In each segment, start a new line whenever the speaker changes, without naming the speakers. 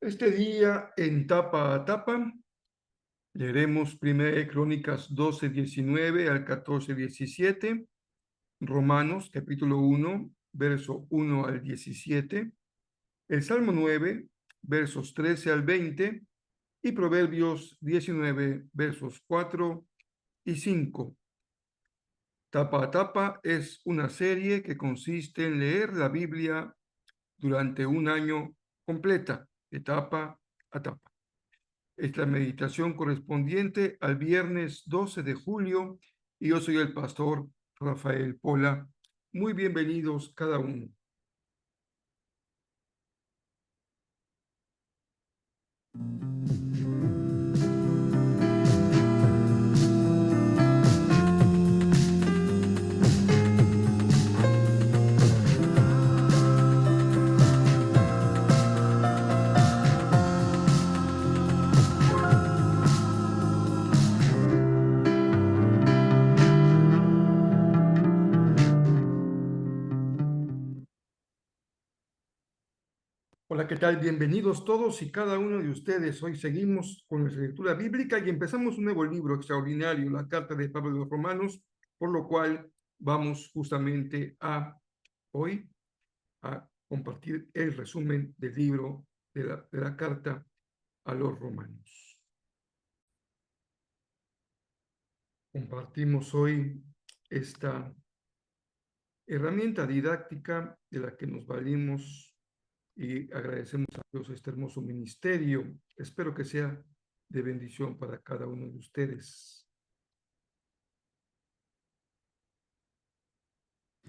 Este día, en tapa a tapa, leeremos 1 Crónicas 12:19 al 14:17, Romanos capítulo 1, verso 1 al 17, el Salmo 9, versos 13 al 20, y Proverbios 19, versos 4 y 5. Tapa a tapa es una serie que consiste en leer la Biblia durante un año completa, de tapa a tapa. Es la meditación correspondiente al viernes 12 de julio y yo soy el pastor Rafael Pola. Muy bienvenidos cada uno. Hola, ¿qué tal? Bienvenidos todos y cada uno de ustedes. Hoy seguimos con nuestra lectura bíblica y empezamos un nuevo libro extraordinario, la Carta de Pablo a los Romanos, por lo cual vamos justamente hoy a compartir el resumen del libro de la Carta a los Romanos. Compartimos hoy esta herramienta didáctica de la que nos valimos y agradecemos a Dios este hermoso ministerio. Espero que sea de bendición para cada uno de ustedes.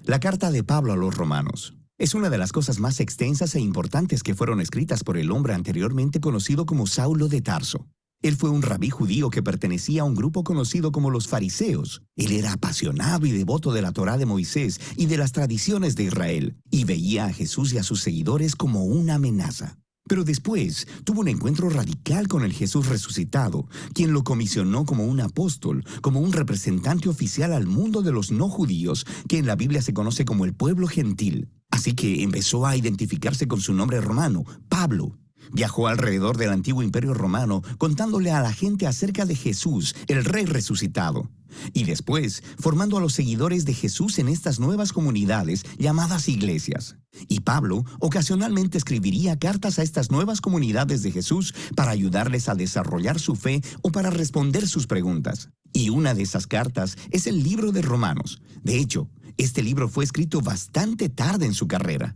La carta de Pablo a los Romanos es una de las cosas más extensas e importantes que fueron escritas por el hombre anteriormente conocido como Saulo de Tarso. Él fue un rabí judío que pertenecía a un grupo conocido como los fariseos. Él era apasionado y devoto de la Torá de Moisés y de las tradiciones de Israel, y veía a Jesús y a sus seguidores como una amenaza. Pero después tuvo un encuentro radical con el Jesús resucitado, quien lo comisionó como un apóstol, como un representante oficial al mundo de los no judíos, que en la Biblia se conoce como el pueblo gentil. Así que empezó a identificarse con su nombre romano, Pablo. Viajó alrededor del antiguo imperio romano contándole a la gente acerca de Jesús, el rey resucitado. Y después, formando a los seguidores de Jesús en estas nuevas comunidades llamadas iglesias. Y Pablo ocasionalmente escribiría cartas a estas nuevas comunidades de Jesús para ayudarles a desarrollar su fe o para responder sus preguntas. Y una de esas cartas es el libro de Romanos. De hecho, este libro fue escrito bastante tarde en su carrera.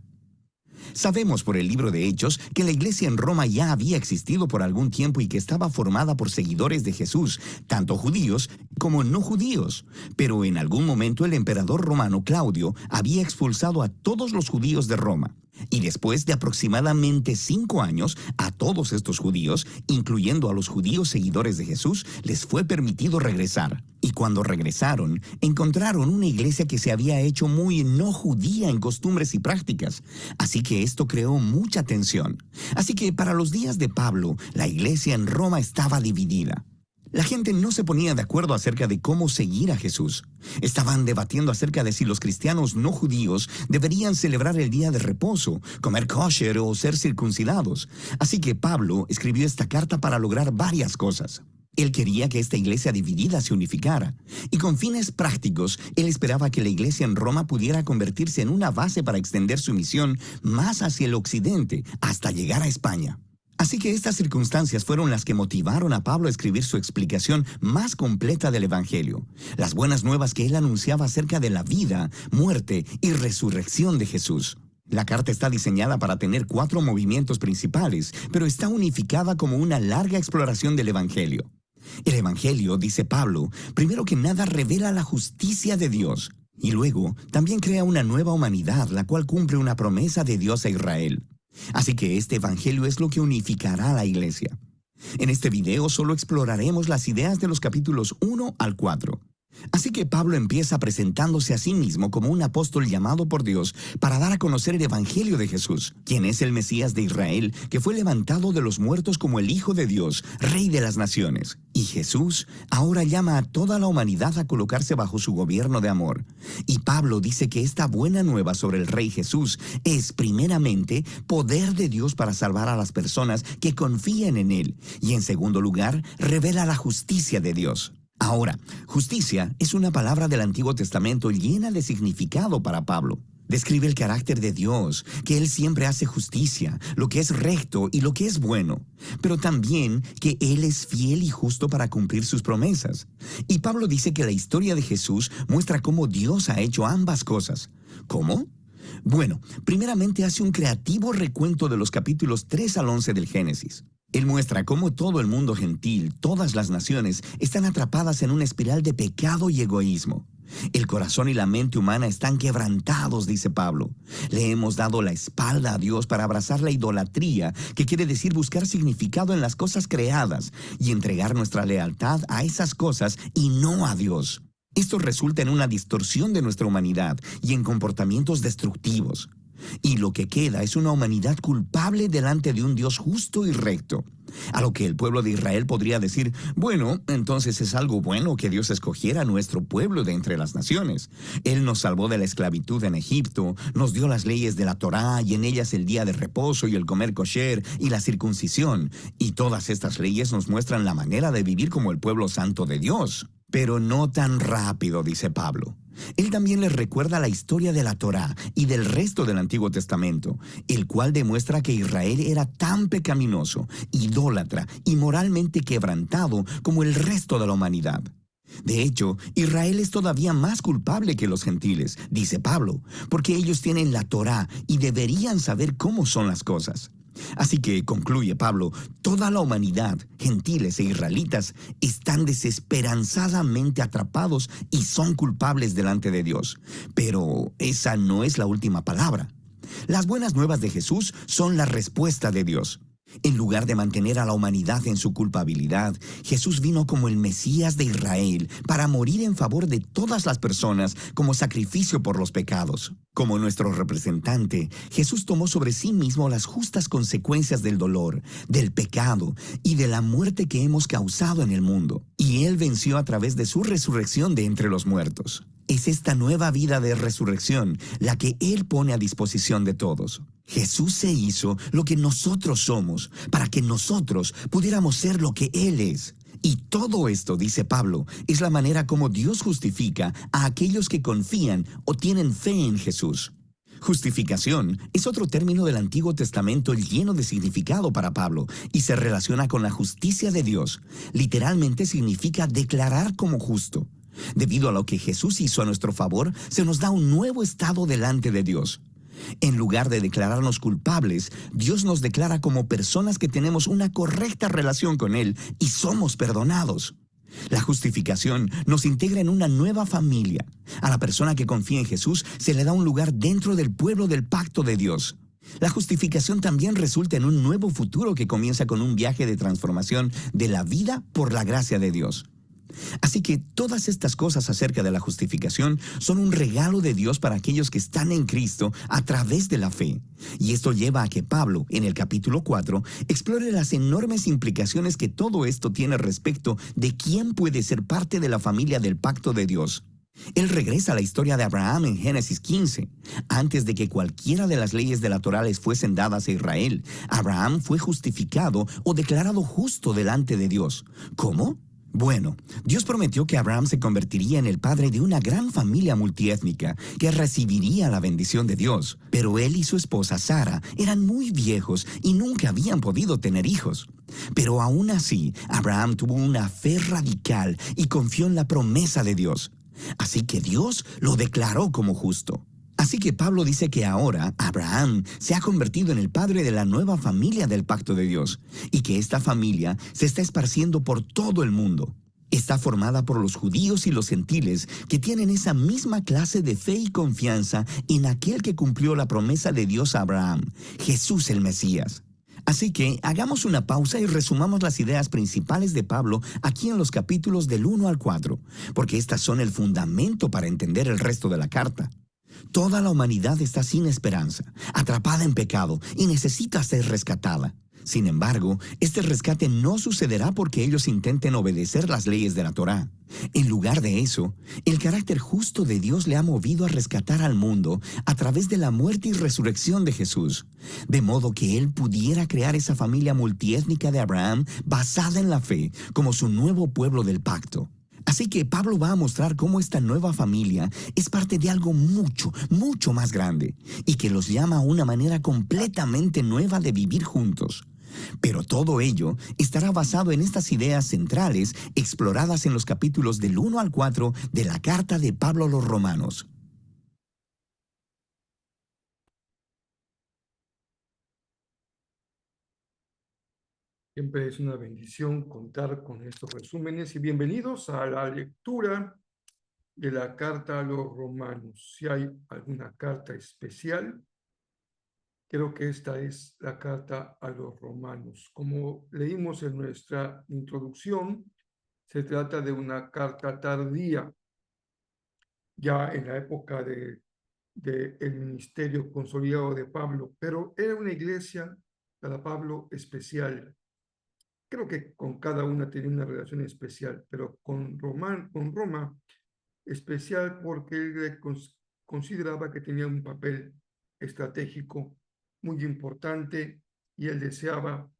Sabemos por el libro de Hechos que la iglesia en Roma ya había existido por algún tiempo y que estaba formada por seguidores de Jesús, tanto judíos como no judíos. Pero en algún momento el emperador romano Claudio había expulsado a todos los judíos de Roma. Y después de aproximadamente 5 años, a todos estos judíos, incluyendo a los judíos seguidores de Jesús, les fue permitido regresar. Y cuando regresaron, encontraron una iglesia que se había hecho muy no judía en costumbres y prácticas. Así que esto creó mucha tensión. Así que para los días de Pablo, la iglesia en Roma estaba dividida. La gente no se ponía de acuerdo acerca de cómo seguir a Jesús. Estaban debatiendo acerca de si los cristianos no judíos deberían celebrar el día de reposo, comer kosher o ser circuncidados. Así que Pablo escribió esta carta para lograr varias cosas. Él quería que esta iglesia dividida se unificara. Y con fines prácticos, él esperaba que la iglesia en Roma pudiera convertirse en una base para extender su misión más hacia el occidente, hasta llegar a España. Así que estas circunstancias fueron las que motivaron a Pablo a escribir su explicación más completa del Evangelio, las buenas nuevas que él anunciaba acerca de la vida, muerte y resurrección de Jesús. La carta está diseñada para tener 4 movimientos principales, pero está unificada como una larga exploración del Evangelio. El Evangelio, dice Pablo, primero que nada revela la justicia de Dios, y luego también crea una nueva humanidad, la cual cumple una promesa de Dios a Israel. Así que este evangelio es lo que unificará a la iglesia. En este video solo exploraremos las ideas de los capítulos 1 al 4. Así que Pablo empieza presentándose a sí mismo como un apóstol llamado por Dios para dar a conocer el Evangelio de Jesús, quien es el Mesías de Israel, que fue levantado de los muertos como el Hijo de Dios, Rey de las Naciones. Y Jesús ahora llama a toda la humanidad a colocarse bajo su gobierno de amor. Y Pablo dice que esta buena nueva sobre el Rey Jesús es primeramente poder de Dios para salvar a las personas que confían en Él. Y en segundo lugar, revela la justicia de Dios. Ahora, justicia es una palabra del Antiguo Testamento llena de significado para Pablo. Describe el carácter de Dios, que Él siempre hace justicia, lo que es recto y lo que es bueno, pero también que Él es fiel y justo para cumplir sus promesas. Y Pablo dice que la historia de Jesús muestra cómo Dios ha hecho ambas cosas. ¿Cómo? Bueno, primeramente hace un creativo recuento de los capítulos 3 al 11 del Génesis. Él muestra cómo todo el mundo gentil, todas las naciones, están atrapadas en una espiral de pecado y egoísmo. El corazón y la mente humana están quebrantados, dice Pablo. Le hemos dado la espalda a Dios para abrazar la idolatría, que quiere decir buscar significado en las cosas creadas y entregar nuestra lealtad a esas cosas y no a Dios. Esto resulta en una distorsión de nuestra humanidad y en comportamientos destructivos. Y lo que queda es una humanidad culpable delante de un Dios justo y recto. A lo que el pueblo de Israel podría decir, bueno, entonces es algo bueno que Dios escogiera a nuestro pueblo de entre las naciones. Él nos salvó de la esclavitud en Egipto, nos dio las leyes de la Torá y en ellas el día de reposo y el comer kosher y la circuncisión. Y todas estas leyes nos muestran la manera de vivir como el pueblo santo de Dios. Pero no tan rápido, dice Pablo. Él también les recuerda la historia de la Torá y del resto del Antiguo Testamento, el cual demuestra que Israel era tan pecaminoso, idólatra y moralmente quebrantado como el resto de la humanidad. De hecho, Israel es todavía más culpable que los gentiles, dice Pablo, porque ellos tienen la Torá y deberían saber cómo son las cosas. Así que, concluye Pablo, toda la humanidad, gentiles e israelitas, están desesperanzadamente atrapados y son culpables delante de Dios. Pero esa no es la última palabra. Las buenas nuevas de Jesús son la respuesta de Dios. En lugar de mantener a la humanidad en su culpabilidad, Jesús vino como el Mesías de Israel para morir en favor de todas las personas como sacrificio por los pecados. Como nuestro representante, Jesús tomó sobre sí mismo las justas consecuencias del dolor, del pecado y de la muerte que hemos causado en el mundo. Y Él venció a través de su resurrección de entre los muertos. Es esta nueva vida de resurrección la que Él pone a disposición de todos. Jesús se hizo lo que nosotros somos, para que nosotros pudiéramos ser lo que Él es. Y todo esto, dice Pablo, es la manera como Dios justifica a aquellos que confían o tienen fe en Jesús. Justificación es otro término del Antiguo Testamento lleno de significado para Pablo y se relaciona con la justicia de Dios. Literalmente significa declarar como justo. Debido a lo que Jesús hizo a nuestro favor, se nos da un nuevo estado delante de Dios. En lugar de declararnos culpables, Dios nos declara como personas que tenemos una correcta relación con Él y somos perdonados. La justificación nos integra en una nueva familia. A la persona que confía en Jesús se le da un lugar dentro del pueblo del pacto de Dios. La justificación también resulta en un nuevo futuro que comienza con un viaje de transformación de la vida por la gracia de Dios. Así que todas estas cosas acerca de la justificación son un regalo de Dios para aquellos que están en Cristo a través de la fe. Y esto lleva a que Pablo, en el capítulo 4, explore las enormes implicaciones que todo esto tiene respecto de quién puede ser parte de la familia del pacto de Dios. Él regresa a la historia de Abraham en Génesis 15. Antes de que cualquiera de las leyes de la Torá les fuesen dadas a Israel, Abraham fue justificado o declarado justo delante de Dios. ¿Cómo? Bueno, Dios prometió que Abraham se convertiría en el padre de una gran familia multiétnica que recibiría la bendición de Dios. Pero él y su esposa Sara eran muy viejos y nunca habían podido tener hijos. Pero aún así, Abraham tuvo una fe radical y confió en la promesa de Dios. Así que Dios lo declaró como justo. Así que Pablo dice que ahora Abraham se ha convertido en el padre de la nueva familia del pacto de Dios y que esta familia se está esparciendo por todo el mundo. Está formada por los judíos y los gentiles que tienen esa misma clase de fe y confianza en aquel que cumplió la promesa de Dios a Abraham, Jesús el Mesías. Así que hagamos una pausa y resumamos las ideas principales de Pablo aquí en los capítulos del 1 al 4, porque estas son el fundamento para entender el resto de la carta. Toda la humanidad está sin esperanza, atrapada en pecado y necesita ser rescatada. Sin embargo, este rescate no sucederá porque ellos intenten obedecer las leyes de la Torá. En lugar de eso, el carácter justo de Dios le ha movido a rescatar al mundo a través de la muerte y resurrección de Jesús, de modo que Él pudiera crear esa familia multiétnica de Abraham basada en la fe, como su nuevo pueblo del pacto. Así que Pablo va a mostrar cómo esta nueva familia es parte de algo mucho, mucho más grande y que los llama a una manera completamente nueva de vivir juntos. Pero todo ello estará basado en estas ideas centrales exploradas en los capítulos del 1 al 4 de la carta de Pablo a los Romanos.
Siempre es una bendición contar con estos resúmenes y bienvenidos a la lectura de la carta a los romanos. Si hay alguna carta especial, creo que esta es la carta a los romanos. Como leímos en nuestra introducción, se trata de una carta tardía, ya en la época del ministerio consolidado de Pablo, pero era una iglesia para Pablo especial. Creo que con cada una tenía una relación especial, pero con Roma especial porque él consideraba que tenía un papel estratégico muy importante y él deseaba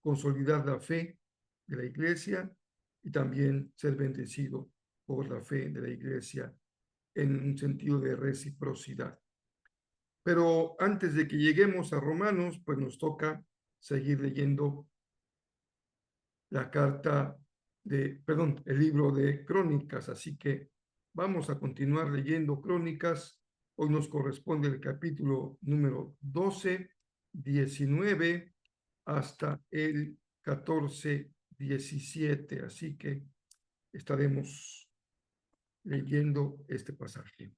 consolidar la fe de la iglesia y también ser bendecido por la fe de la iglesia en un sentido de reciprocidad. Pero antes de que lleguemos a Romanos, pues nos toca seguir leyendo la carta el libro de Crónicas, así que vamos a continuar leyendo Crónicas. Hoy nos corresponde el capítulo número 12, 19 hasta el 14, 17, así que estaremos leyendo este pasaje.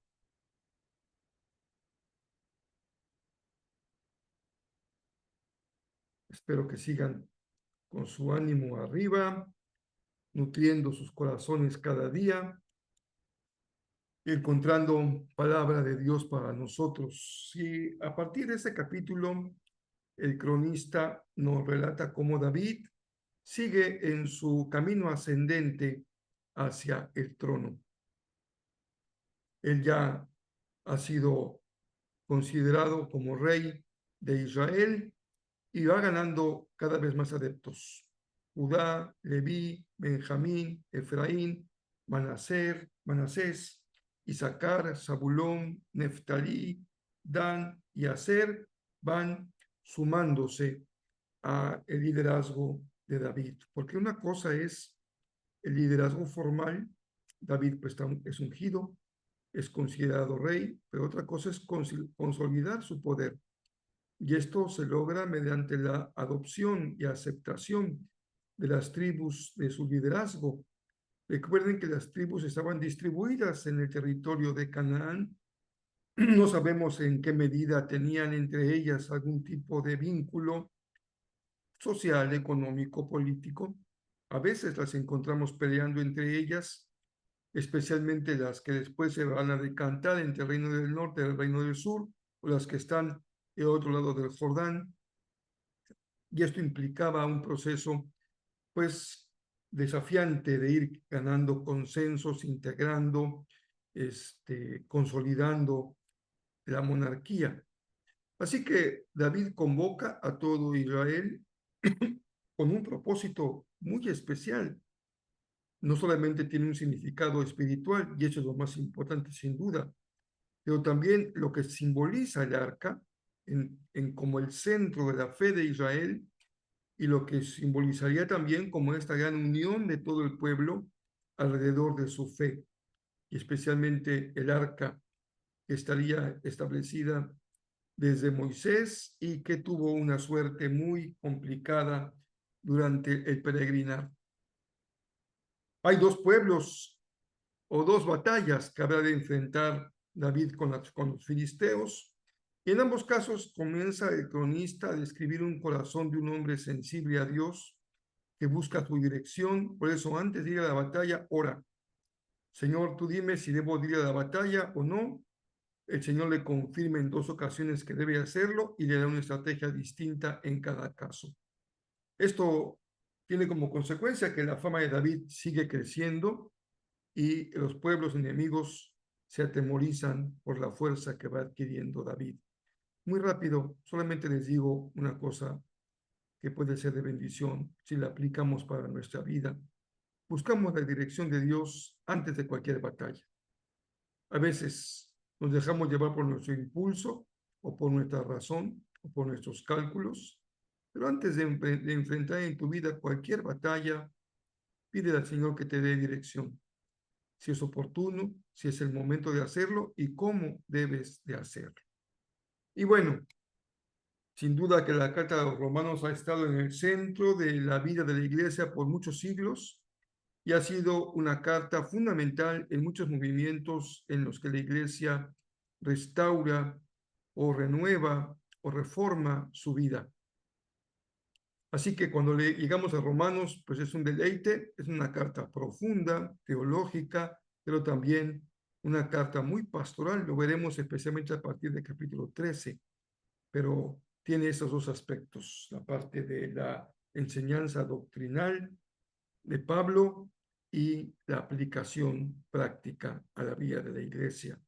Espero que sigan con su ánimo arriba, nutriendo sus corazones cada día, encontrando palabra de Dios para nosotros. Y a partir de este capítulo, el cronista nos relata cómo David sigue en su camino ascendente hacia el trono. Él ya ha sido considerado como rey de Israel y va ganando cada vez más adeptos. Judá, Leví, Benjamín, Efraín, Manasés, Isaacar, Zabulón, Neftalí, Dan y Aser van sumándose a el liderazgo de David. Porque una cosa es el liderazgo formal, David pues es ungido, es considerado rey, pero otra cosa es consolidar su poder. Y esto se logra mediante la adopción y aceptación de las tribus de su liderazgo. Recuerden que las tribus estaban distribuidas en el territorio de Canaán. No sabemos en qué medida tenían entre ellas algún tipo de vínculo social, económico, político. A veces las encontramos peleando entre ellas, especialmente las que después se van a decantar entre el reino del norte y el reino del sur, o las que están del otro lado del Jordán. Y esto implicaba un proceso, pues, desafiante de ir ganando consensos, integrando, consolidando la monarquía. Así que David convoca a todo Israel con un propósito muy especial. No solamente tiene un significado espiritual, y eso es lo más importante sin duda, pero también lo que simboliza el arca como el centro de la fe de Israel y lo que simbolizaría también como esta gran unión de todo el pueblo alrededor de su fe, y especialmente el arca que estaría establecida desde Moisés y que tuvo una suerte muy complicada durante el peregrinar. Hay dos pueblos o dos batallas que habrá de enfrentar David con los filisteos. Y en ambos casos comienza el cronista a describir un corazón de un hombre sensible a Dios, que busca su dirección. Por eso, antes de ir a la batalla, ora: Señor, tú dime si debo ir a la batalla o no. El Señor le confirma en 2 ocasiones que debe hacerlo y le da una estrategia distinta en cada caso. Esto tiene como consecuencia que la fama de David sigue creciendo y los pueblos enemigos se atemorizan por la fuerza que va adquiriendo David. Muy rápido, solamente les digo una cosa que puede ser de bendición si la aplicamos para nuestra vida. Buscamos la dirección de Dios antes de cualquier batalla. A veces nos dejamos llevar por nuestro impulso o por nuestra razón o por nuestros cálculos, pero antes de enfrentar en tu vida cualquier batalla, pide al Señor que te dé dirección, si es oportuno, si es el momento de hacerlo y cómo debes de hacerlo. Y bueno, sin duda que la Carta de los Romanos ha estado en el centro de la vida de la Iglesia por muchos siglos y ha sido una carta fundamental en muchos movimientos en los que la Iglesia restaura o renueva o reforma su vida. Así que cuando llegamos a Romanos, pues es un deleite, es una carta profunda, teológica, pero también una carta muy pastoral. Lo veremos especialmente a partir del capítulo 13, pero tiene esos 2 aspectos: la parte de la enseñanza doctrinal de Pablo y la aplicación práctica a la vida de la iglesia.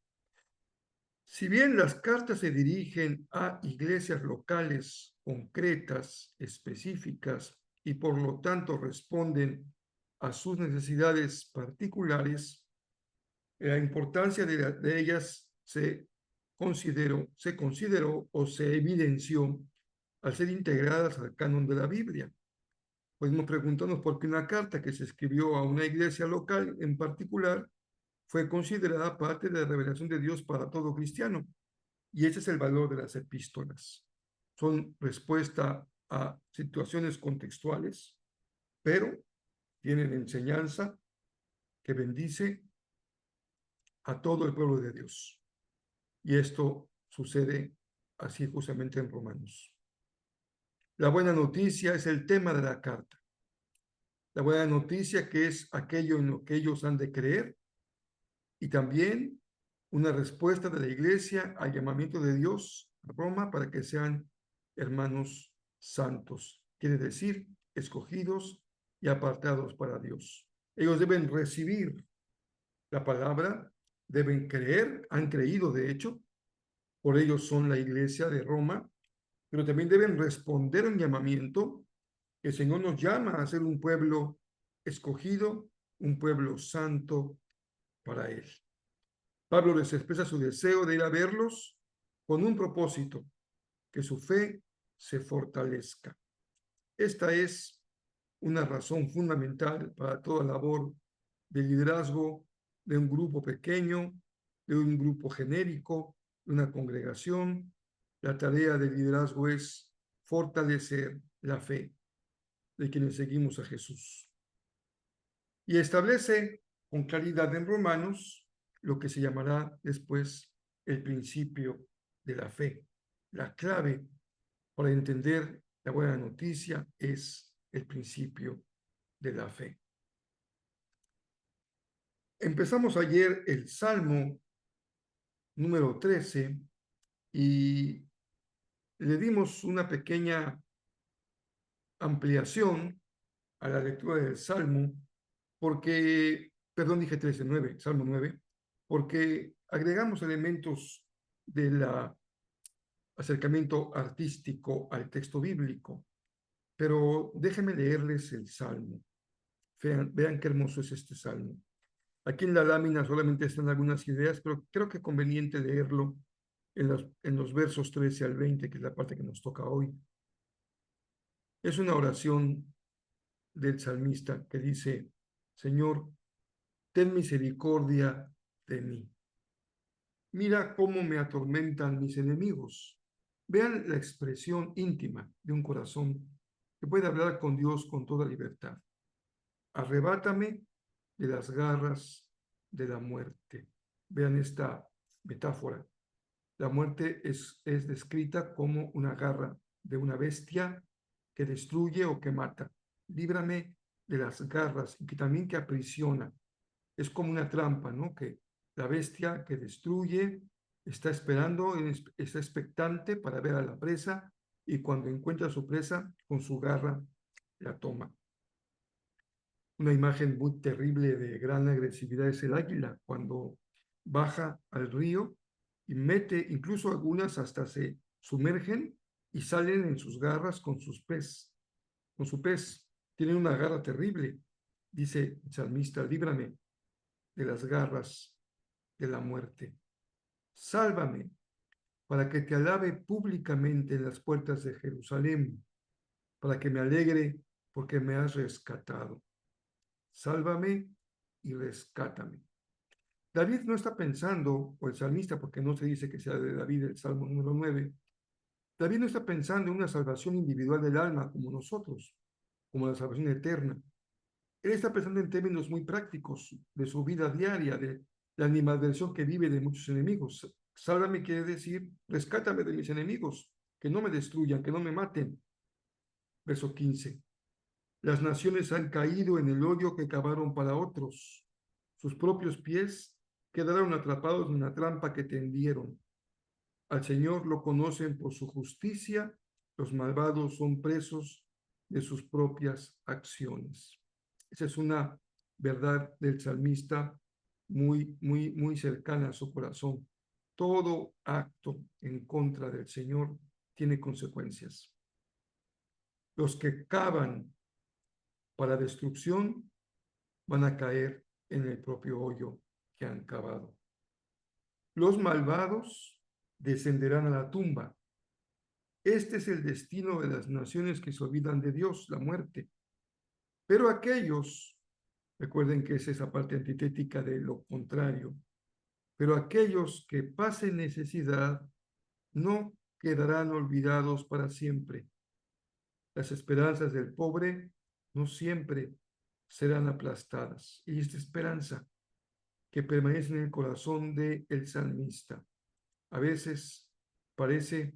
Si bien las cartas se dirigen a iglesias locales, concretas, específicas, y por lo tanto responden a sus necesidades particulares, la importancia de ellas se consideró o se evidenció al ser integradas al canon de la Biblia. Podemos preguntarnos por qué una carta que se escribió a una iglesia local en particular fue considerada parte de la revelación de Dios para todo cristiano. Y ese es el valor de las epístolas. Son respuesta a situaciones contextuales, pero tienen enseñanza que bendice a todo el pueblo de Dios. Y esto sucede así justamente en Romanos. La buena noticia es el tema de la carta. La buena noticia, que es aquello en lo que ellos han de creer, y también una respuesta de la iglesia al llamamiento de Dios a Roma para que sean hermanos santos, quiere decir escogidos y apartados para Dios. Ellos deben recibir la palabra, deben creer, han creído de hecho, por ellos son la iglesia de Roma, pero también deben responder a un llamamiento. El Señor nos llama a ser un pueblo escogido, un pueblo santo para Él. Pablo les expresa su deseo de ir a verlos con un propósito: que su fe se fortalezca. Esta es una razón fundamental para toda labor de liderazgo de un grupo pequeño, de un grupo genérico, de una congregación. La tarea del liderazgo es fortalecer la fe de quienes seguimos a Jesús. Y establece con claridad en Romanos lo que se llamará después el principio de la fe. La clave para entender la buena noticia es el principio de la fe. Empezamos ayer el Salmo número 13 y le dimos una pequeña ampliación a la lectura del Salmo porque, perdón, dije 13, 9, Salmo 9, porque agregamos elementos del acercamiento artístico al texto bíblico. Pero déjenme leerles el Salmo. Vean qué hermoso es este Salmo. Aquí en la lámina solamente están algunas ideas, pero creo que es conveniente leerlo en los versos 13 al 20, que es la parte que nos toca hoy. Es una oración del salmista que dice: Señor, ten misericordia de mí. Mira cómo me atormentan mis enemigos. Vean la expresión íntima de un corazón que puede hablar con Dios con toda libertad. Arrebátame de las garras de la muerte. Vean esta metáfora. la muerte es descrita como una garra de una bestia que destruye o que mata. Líbrame de las garras y que también que aprisiona. Es como una trampa, ¿no? Que la bestia que destruye está esperando, está expectante para ver a la presa y cuando encuentra a su presa, con su garra la toma. Una imagen muy terrible de gran agresividad es el águila, cuando baja al río y mete, incluso algunas hasta se sumergen y salen en sus garras con con su pez. Tienen una garra terrible. Dice el salmista, líbrame de las garras de la muerte. Sálvame para que te alabe públicamente en las puertas de Jerusalén, para que me alegre porque me has rescatado. Sálvame y rescátame. David no está pensando, o el salmista, porque no se dice que sea de David el Salmo número 9, David no está pensando en una salvación individual del alma como nosotros, como la salvación eterna. Él está pensando en términos muy prácticos de su vida diaria, de la animadversión que vive de muchos enemigos. Sálvame quiere decir, rescátame de mis enemigos, que no me destruyan, que no me maten. Verso 15. Las naciones han caído en el hoyo que cavaron para otros. Sus propios pies quedaron atrapados en una trampa que tendieron. Al Señor lo conocen por su justicia, los malvados son presos de sus propias acciones. Esa es una verdad del salmista muy cercana a su corazón. Todo acto en contra del Señor tiene consecuencias. Los que cavan para destrucción van a caer en el propio hoyo que han cavado. Los malvados descenderán a la tumba. Este es el destino de las naciones que se olvidan de Dios, la muerte. Pero aquellos, recuerden que es esa parte antitética de lo contrario, pero aquellos que pasen necesidad no quedarán olvidados para siempre. Las esperanzas del pobre no siempre serán aplastadas. Y esta esperanza que permanece en el corazón del salmista. A veces parece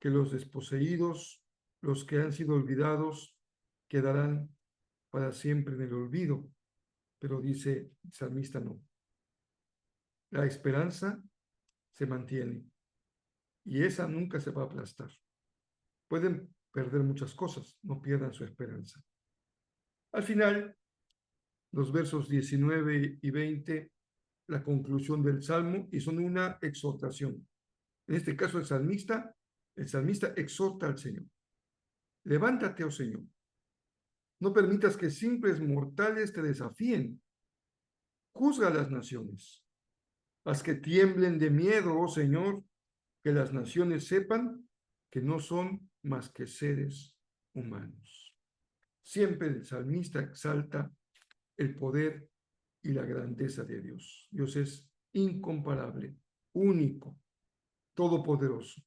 que los desposeídos, los que han sido olvidados, quedarán para siempre en el olvido, pero dice el salmista no. La esperanza se mantiene y esa nunca se va a aplastar. Pueden perder muchas cosas, no pierdan su esperanza. Al final, los versos 19 y 20, la conclusión del Salmo, y son una exhortación. En este caso, el salmista exhorta al Señor. Levántate, oh Señor. No permitas que simples mortales te desafíen. Juzga a las naciones. Haz que tiemblen de miedo, oh Señor, que las naciones sepan que no son más que seres humanos. Siempre el salmista exalta el poder y la grandeza de Dios. Dios es incomparable, único, todopoderoso,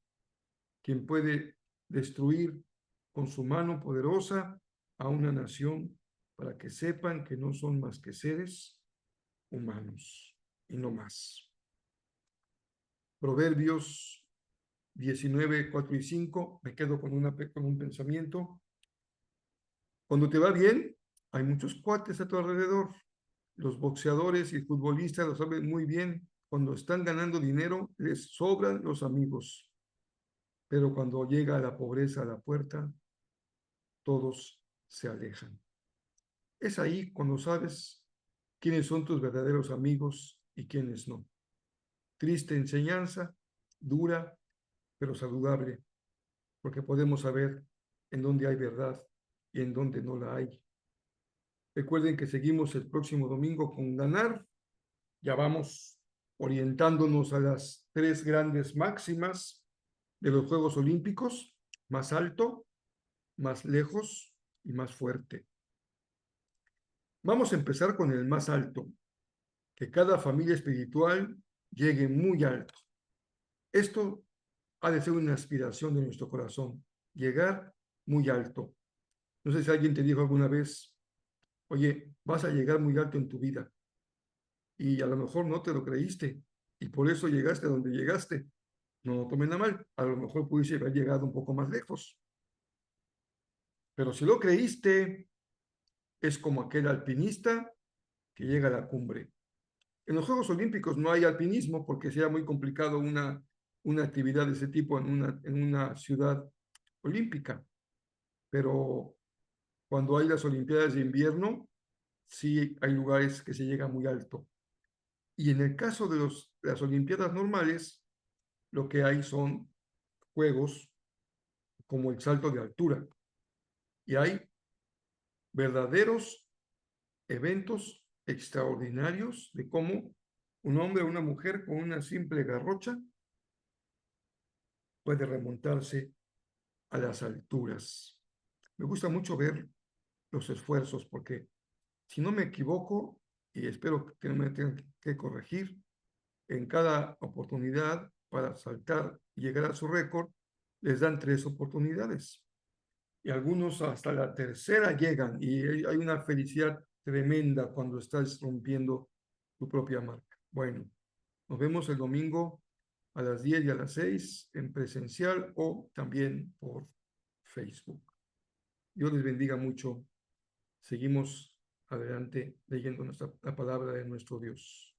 quien puede destruir con su mano poderosa a una nación para que sepan que no son más que seres humanos y no más. Proverbios 19, 4 y 5, me quedo con un pensamiento. Cuando te va bien, hay muchos cuates a tu alrededor. Los boxeadores y futbolistas lo saben muy bien. Cuando están ganando dinero, les sobran los amigos. Pero cuando llega la pobreza a la puerta, todos se alejan. Es ahí cuando sabes quiénes son tus verdaderos amigos y quiénes no. Triste enseñanza, dura, pero saludable, porque podemos saber en dónde hay verdad y en dónde no la hay. Recuerden que seguimos el próximo domingo con Ganar. Ya vamos orientándonos a las 3 grandes máximas de los Juegos Olímpicos: más alto, más lejos y más fuerte. Vamos a empezar con el más alto, que cada familia espiritual llegue muy alto. Esto ha de ser una aspiración de nuestro corazón, llegar muy alto. No sé si alguien te dijo alguna vez, oye, vas a llegar muy alto en tu vida, y a lo mejor no te lo creíste, y por eso llegaste a donde llegaste. No lo tomen a mal, a lo mejor pudiese haber llegado un poco más lejos. Pero si lo creíste, es como aquel alpinista que llega a la cumbre. En los Juegos Olímpicos no hay alpinismo porque sería muy complicado una actividad de ese tipo en una ciudad olímpica, pero cuando hay las Olimpiadas de invierno, sí hay lugares que se llega muy alto. Y en el caso de las Olimpiadas normales, lo que hay son juegos como el salto de altura. Y hay verdaderos eventos extraordinarios de cómo un hombre o una mujer con una simple garrocha puede remontarse a las alturas. Me gusta mucho ver los esfuerzos porque, si no me equivoco, y espero que no me tengan que corregir, en cada oportunidad para saltar y llegar a su récord, les dan 3 oportunidades. Y algunos hasta la tercera llegan y hay una felicidad tremenda cuando estás rompiendo tu propia marca. Bueno, nos vemos el domingo a las 10 y a las 6 en presencial o también por Facebook. Dios les bendiga mucho. Seguimos adelante leyendo la palabra de nuestro Dios.